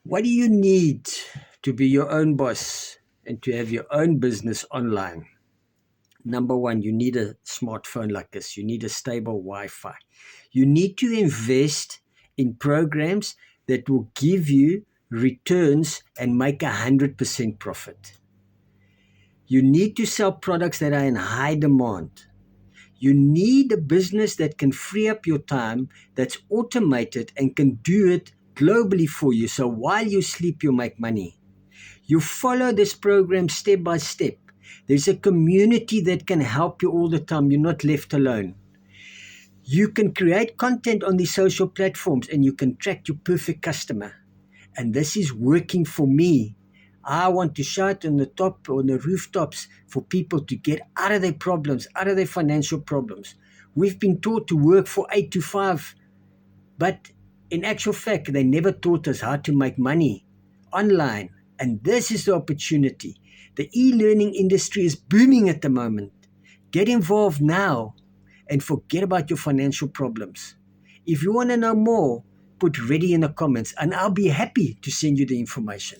What do you need to be your own boss and to have your own business online? Number one, you need a smartphone like this. You need a stable Wi-Fi. You need to invest in programs that will give you returns and make 100% profit. You need to sell products that are in high demand. You need a business that can free up your time, that's automated and can do it globally for you. So while you sleep, you make money. You follow this program step by step. There's a community that can help you all the time. You're not left alone. You can create content on these social platforms and you can track your perfect customer. And this is working for me. I want to shout on the rooftops for people to get out of their problems, out of their financial problems. We've been taught to work for 8 to 5, but in actual fact, they never taught us how to make money online. And this is the opportunity. The e-learning industry is booming at the moment. Get involved now and forget about your financial problems. If you want to know more, put ready in the comments and I'll be happy to send you the information.